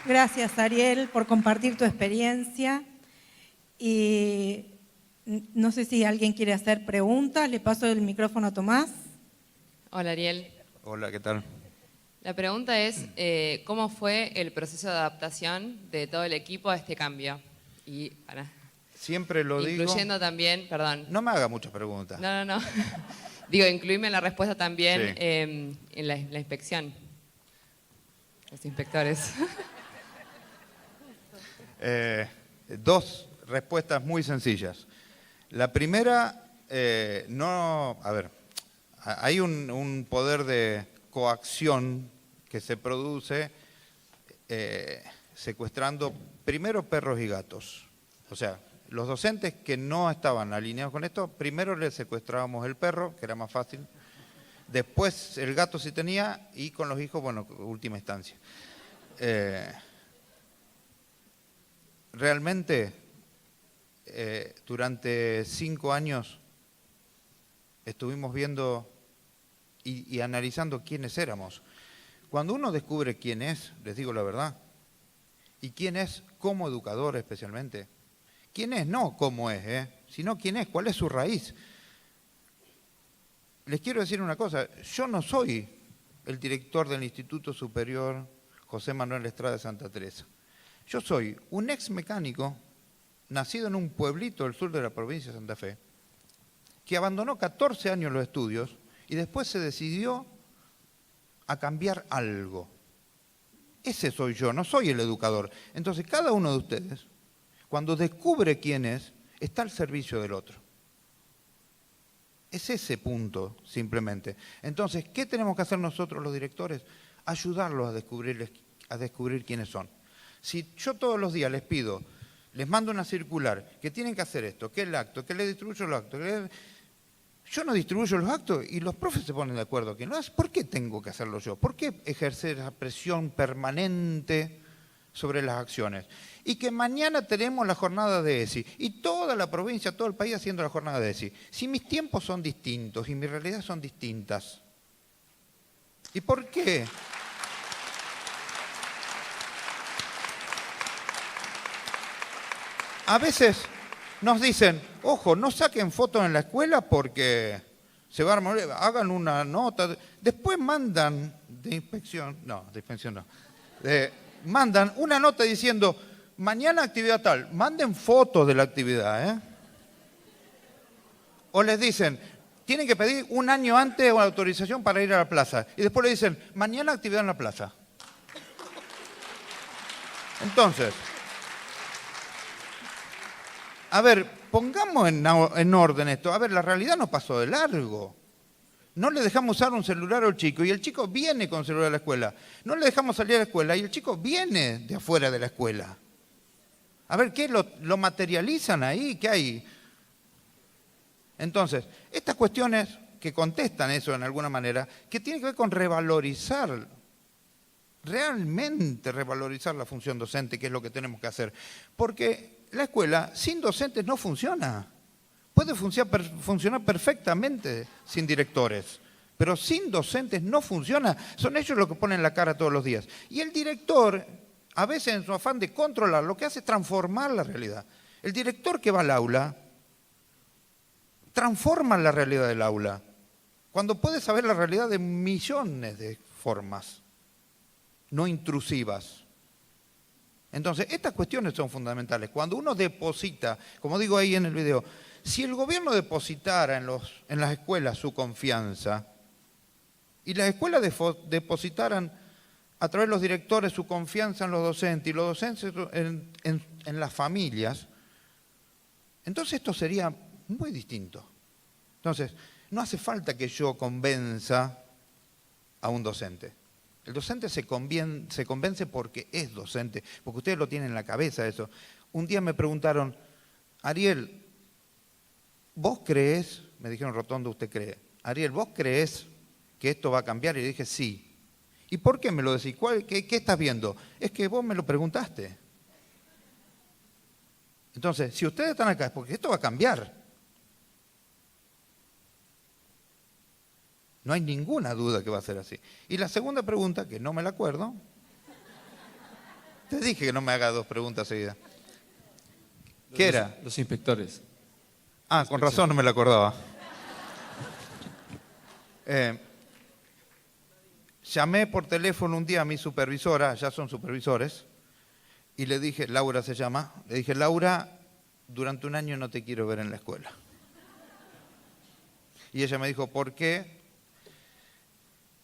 gracias Ariel por compartir tu experiencia y no sé si alguien quiere hacer preguntas. Le paso el micrófono a Tomás. Hola Ariel. Hola, ¿qué tal? La pregunta es, ¿cómo fue el proceso de adaptación de todo el equipo a este cambio? Y Siempre lo digo. incluyendo también, perdón. No me haga muchas preguntas. No. Digo, incluirme en la respuesta también Sí. en la inspección. Los inspectores. Dos respuestas muy sencillas. La primera, hay un poder de coacción que se produce secuestrando primero perros y gatos. O sea, los docentes que no estaban alineados con esto, primero les secuestrábamos el perro, que era más fácil. Después el gato sí tenía y con los hijos, bueno, última instancia. Realmente, durante 5 años estuvimos viendo y analizando quiénes éramos. Cuando uno descubre quién es, les digo la verdad, y quién es como educador especialmente, quién es, no cómo es, sino quién es, cuál es su raíz. Les quiero decir una cosa, yo no soy el director del Instituto Superior José Manuel Estrada de Santa Teresa. Yo soy un ex mecánico, nacido en un pueblito del sur de la provincia de Santa Fe, que abandonó 14 años los estudios y después se decidió a cambiar algo. Ese soy yo, no soy el educador. Entonces, cada uno de ustedes, cuando descubre quién es, está al servicio del otro. Es ese punto, simplemente. Entonces, ¿qué tenemos que hacer nosotros los directores? Ayudarlos a descubrir quiénes son. Si yo todos los días les pido, les mando una circular, que tienen que hacer esto, que el acto, que les distribuyo los actos, yo no distribuyo los actos y los profes se ponen de acuerdo que no es. ¿Por qué tengo que hacerlo yo? ¿Por qué ejercer esa presión permanente sobre las acciones? Y que mañana tenemos la jornada de ESI y toda la provincia, todo el país haciendo la jornada de ESI. Si mis tiempos son distintos y mis realidades son distintas. ¿Y por qué? A veces nos dicen, ojo, no saquen fotos en la escuela porque se va a armar, hagan una nota. Después mandan de inspección no, mandan una nota diciendo, mañana actividad tal, manden fotos de la actividad. O les dicen, tienen que pedir un año antes una autorización para ir a la plaza. Y después le dicen, mañana actividad en la plaza. Entonces, a ver, pongamos en orden esto. A ver, la realidad no pasó de largo. No le dejamos usar un celular al chico y el chico viene con celular a la escuela. No le dejamos salir a la escuela y el chico viene de afuera de la escuela. A ver, ¿qué lo materializan ahí? ¿Qué hay? Entonces, estas cuestiones que contestan eso en alguna manera, que tienen que ver con revalorizar, realmente revalorizar la función docente, que es lo que tenemos que hacer. Porque la escuela sin docentes no funciona. Puede funcionar perfectamente sin directores, pero sin docentes no funciona. Son ellos los que ponen la cara todos los días. Y el director, a veces en su afán de controlar, lo que hace es transformar la realidad. El director que va al aula transforma la realidad del aula, cuando puede saber la realidad de millones de formas no intrusivas. Entonces, estas cuestiones son fundamentales. Cuando uno deposita, como digo ahí en el video, si el gobierno depositara en las escuelas su confianza y las escuelas depositaran a través de los directores su confianza en los docentes y los docentes en las familias, entonces esto sería muy distinto. Entonces, no hace falta que yo convenza a un docente. El docente se convence porque es docente, porque ustedes lo tienen en la cabeza eso. Un día me preguntaron, Ariel, ¿vos crees? Me dijeron, Rotondo, ¿usted cree? Ariel, ¿vos crees que esto va a cambiar? Y le dije, sí. ¿Y por qué me lo decís? ¿Qué estás viendo? Es que vos me lo preguntaste. Entonces, si ustedes están acá es porque esto va a cambiar. No hay ninguna duda que va a ser así. Y la segunda pregunta, que no me la acuerdo, Te dije que no me haga 2 preguntas seguidas. ¿Qué era? Los inspectores. Ah, con razón no me lo acordaba. Llamé por teléfono un día a mi supervisora, ya son supervisores, y le dije, Laura se llama, le dije, Laura, durante un año no te quiero ver en la escuela. Y ella me dijo, ¿por qué?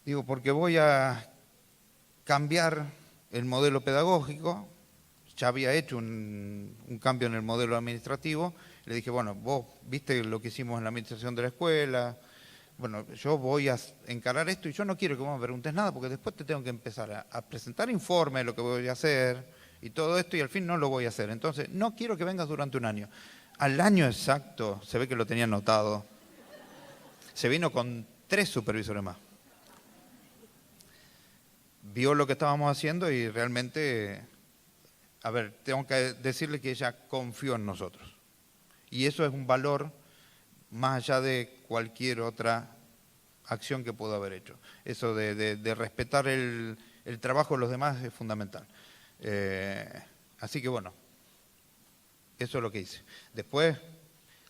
Digo, porque voy a cambiar el modelo pedagógico. Ya había hecho un cambio en el modelo administrativo. Le dije, bueno, vos viste lo que hicimos en la administración de la escuela. Bueno, yo voy a encarar esto y yo no quiero que vos me preguntes nada porque después te tengo que empezar a presentar informes de lo que voy a hacer y todo esto y al fin no lo voy a hacer. Entonces, no quiero que vengas durante un año. Al año exacto, se ve que lo tenía anotado, se vino con 3 supervisores más. Vio lo que estábamos haciendo y realmente, a ver, tengo que decirle que ella confió en nosotros. Y eso es un valor más allá de cualquier otra acción que pueda haber hecho. Eso de respetar el trabajo de los demás es fundamental. Así que bueno, eso es lo que hice. Después,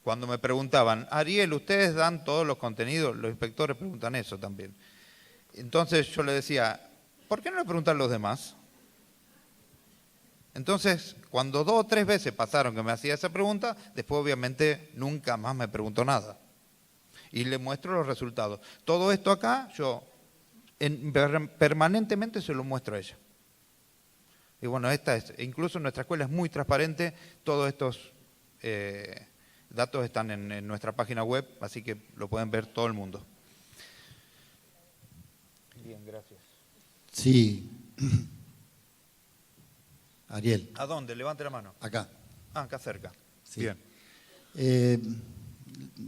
cuando me preguntaban, Ariel, ¿ustedes dan todos los contenidos? Los inspectores preguntan eso también. Entonces yo le decía, ¿por qué no le preguntan a los demás? Entonces, cuando 2 o 3 veces pasaron que me hacía esa pregunta, después obviamente nunca más me preguntó nada. Y le muestro los resultados. Todo esto acá, yo permanentemente se lo muestro a ella. Y bueno, incluso nuestra escuela es muy transparente, todos estos datos están en nuestra página web, así que lo pueden ver todo el mundo. Bien, gracias. Sí. Ariel. ¿A dónde? Levante la mano. Acá. Ah, acá cerca. Sí. Bien.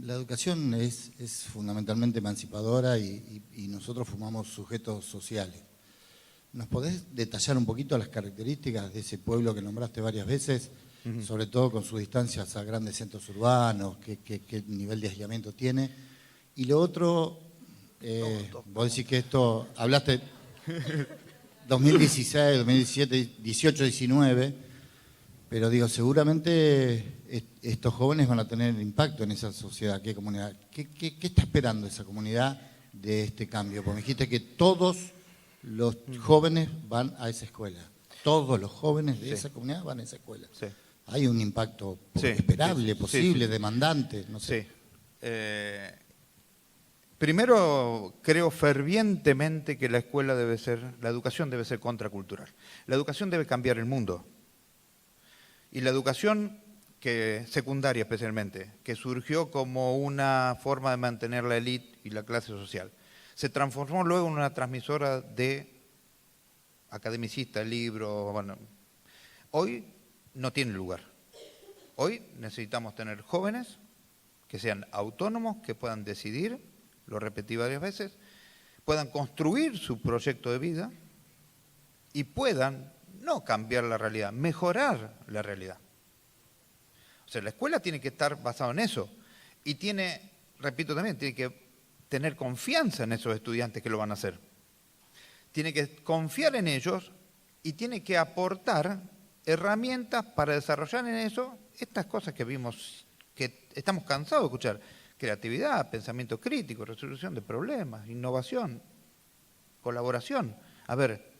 La educación es fundamentalmente emancipadora y nosotros formamos sujetos sociales. ¿Nos podés detallar un poquito las características de ese pueblo que nombraste varias veces, sobre todo con sus distancias a grandes centros urbanos, qué nivel de aislamiento tiene? Y lo otro, vos decís que esto, hablaste 2016, 2017, 18, 19, pero digo, seguramente estos jóvenes van a tener impacto en esa sociedad, ¿qué comunidad? ¿Qué está esperando esa comunidad de este cambio? Porque me dijiste que todos los jóvenes van a esa escuela. Todos los jóvenes de esa comunidad van a esa escuela. Sí. Hay un impacto esperable, posible, demandante, no sé. Sí. Primero, creo fervientemente que la educación debe ser contracultural. La educación debe cambiar el mundo. Y la educación secundaria especialmente, que surgió como una forma de mantener la élite y la clase social, se transformó luego en una transmisora de academicistas, libros, bueno. Hoy no tiene lugar. Hoy necesitamos tener jóvenes que sean autónomos, que puedan decidir, lo repetí varias veces, puedan construir su proyecto de vida y puedan no cambiar la realidad, mejorar la realidad. O sea, la escuela tiene que estar basada en eso y repito también, tiene que tener confianza en esos estudiantes que lo van a hacer. Tiene que confiar en ellos y tiene que aportar herramientas para desarrollar en eso estas cosas que vimos, que estamos cansados de escuchar. Creatividad, pensamiento crítico, resolución de problemas, innovación, colaboración. A ver,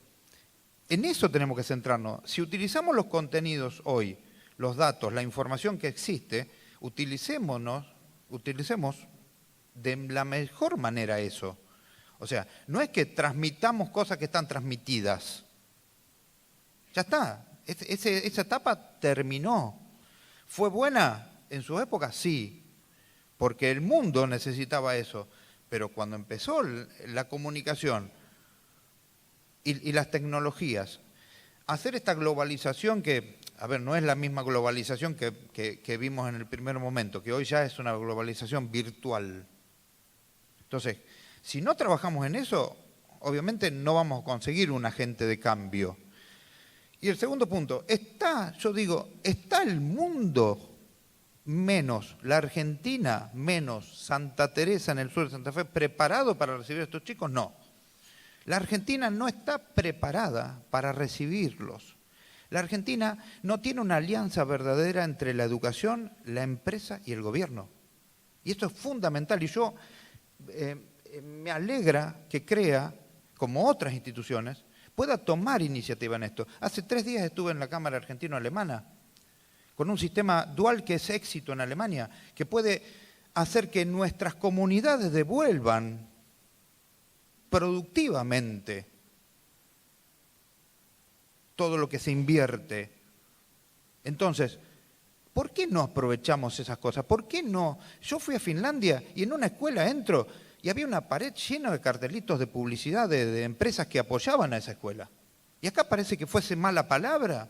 en eso tenemos que centrarnos. Si utilizamos los contenidos hoy, los datos, la información que existe, utilicemos de la mejor manera eso. O sea, no es que transmitamos cosas que están transmitidas. Ya está, esa etapa terminó. ¿Fue buena en su época? Sí, porque el mundo necesitaba eso. Pero cuando empezó la comunicación y las tecnologías, hacer esta globalización que, a ver, no es la misma globalización que vimos en el primer momento, que hoy ya es una globalización virtual. Entonces, si no trabajamos en eso, obviamente no vamos a conseguir un agente de cambio. Y el segundo punto, está el mundo menos la Argentina, menos Santa Teresa en el sur de Santa Fe, preparado para recibir a estos chicos? No. La Argentina no está preparada para recibirlos. La Argentina no tiene una alianza verdadera entre la educación, la empresa y el gobierno. Y esto es fundamental. Y yo me alegra que CREA, como otras instituciones, pueda tomar iniciativa en esto. Hace 3 días estuve en la Cámara Argentino-Alemana con un sistema dual que es éxito en Alemania, que puede hacer que nuestras comunidades devuelvan productivamente todo lo que se invierte. Entonces, ¿por qué no aprovechamos esas cosas? ¿Por qué no? Yo fui a Finlandia y en una escuela entro y había una pared llena de cartelitos de publicidad de empresas que apoyaban a esa escuela. Y acá parece que fuese mala palabra.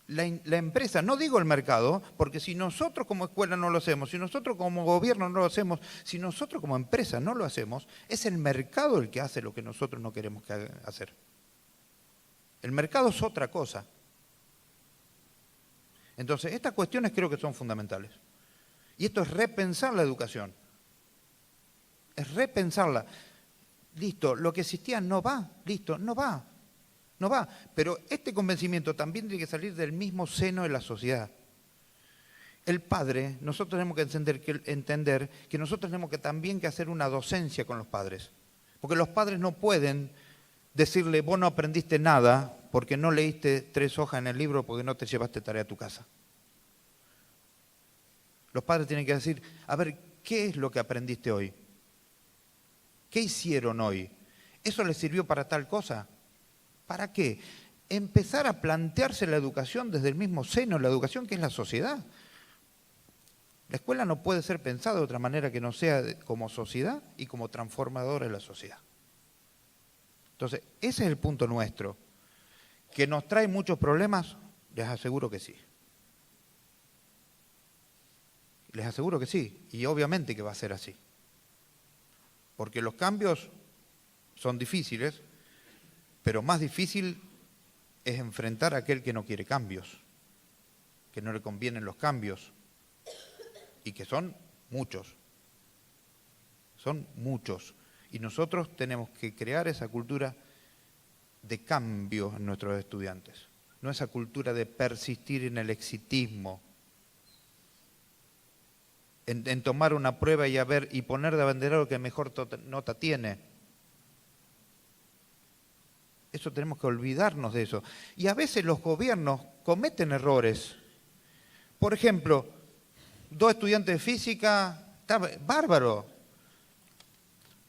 La empresa, no digo el mercado, porque si nosotros como escuela no lo hacemos, si nosotros como gobierno no lo hacemos, si nosotros como empresa no lo hacemos, es el mercado el que hace lo que nosotros no queremos hacer. El mercado es otra cosa. Entonces, estas cuestiones creo que son fundamentales. Y esto es repensar la educación. Es repensarla. Listo, lo que existía no va, listo, no va. No va, pero este convencimiento también tiene que salir del mismo seno de la sociedad. El padre, nosotros tenemos que entender que nosotros tenemos que también que hacer una docencia con los padres. Porque los padres no pueden decirle, vos no aprendiste nada porque no leíste 3 hojas en el libro porque no te llevaste tarea a tu casa. Los padres tienen que decir, a ver, ¿qué es lo que aprendiste hoy? ¿Qué hicieron hoy? ¿Eso les sirvió para tal cosa? ¿Para qué? Empezar a plantearse la educación desde el mismo seno, la educación que es la sociedad. La escuela no puede ser pensada de otra manera que no sea como sociedad y como transformadora de la sociedad. Entonces, ese es el punto nuestro. ¿Que nos trae muchos problemas? Les aseguro que sí. Les aseguro que sí, y obviamente que va a ser así. Porque los cambios son difíciles, pero más difícil es enfrentar a aquel que no quiere cambios, que no le convienen los cambios, y que son muchos. Son muchos. Y nosotros tenemos que crear esa cultura de cambio en nuestros estudiantes, no esa cultura de persistir en el exitismo, en tomar una prueba y poner de abanderado que mejor nota tiene. Eso tenemos que olvidarnos de eso. Y a veces los gobiernos cometen errores. Por ejemplo, 2 estudiantes de física, está bárbaro.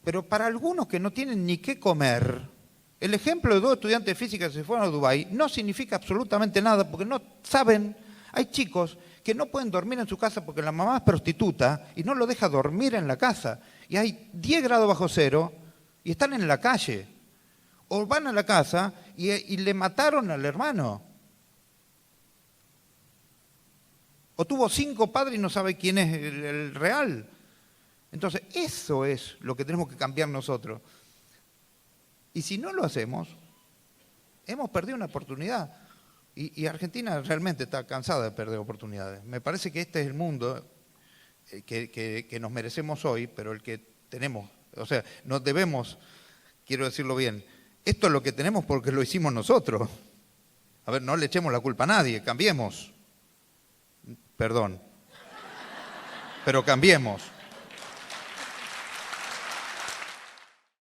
Pero para algunos que no tienen ni qué comer, el ejemplo de 2 estudiantes de física que se fueron a Dubái no significa absolutamente nada, porque no saben, hay chicos que no pueden dormir en su casa porque la mamá es prostituta y no lo deja dormir en la casa. Y hay 10 grados bajo cero y están en la calle. O van a la casa y le mataron al hermano. O tuvo 5 padres y no sabe quién es el real. Entonces, eso es lo que tenemos que cambiar nosotros. Y si no lo hacemos, hemos perdido una oportunidad. Y Argentina realmente está cansada de perder oportunidades. Me parece que este es el mundo que nos merecemos hoy, pero el que tenemos. O sea, nos debemos, quiero decirlo bien, esto es lo que tenemos porque lo hicimos nosotros. A ver, no le echemos la culpa a nadie, cambiemos. Perdón. Pero cambiemos.